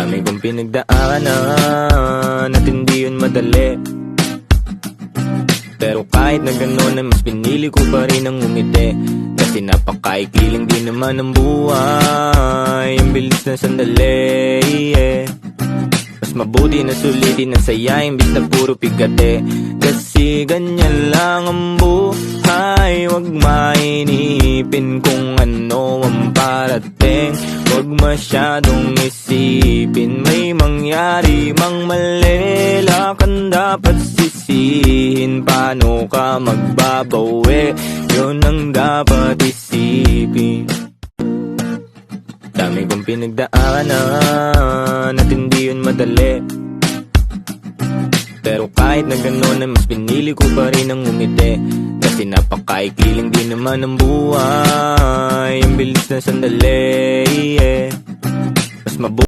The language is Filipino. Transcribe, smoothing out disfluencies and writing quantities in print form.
Dami kong pinagdaanan at hindi yun madali. Pero kahit na gano'n ay mas pinili ko pa rin ang umiti. Kasi napakaikli lang din naman ang buhay, ang bilis na sandali, Mas mabuti na sulitin ang saya imbis na puro pigate. Kasi ganyan lang ang buhay, wag mainipin kung ano ang parating. Wag masyadong isipin, may mangyari mang mali, lakan dapat sisihin. Paano ka magbabawi, yun ang dapat isipin. Dami kong pinagdaanan at hindi yun madali. Pero kahit na gano'n ay mas pinili ko pa rin ang umiti. Kasi napakaikli lang din naman ang buhay, ang bilis na sandali, Mas mabuti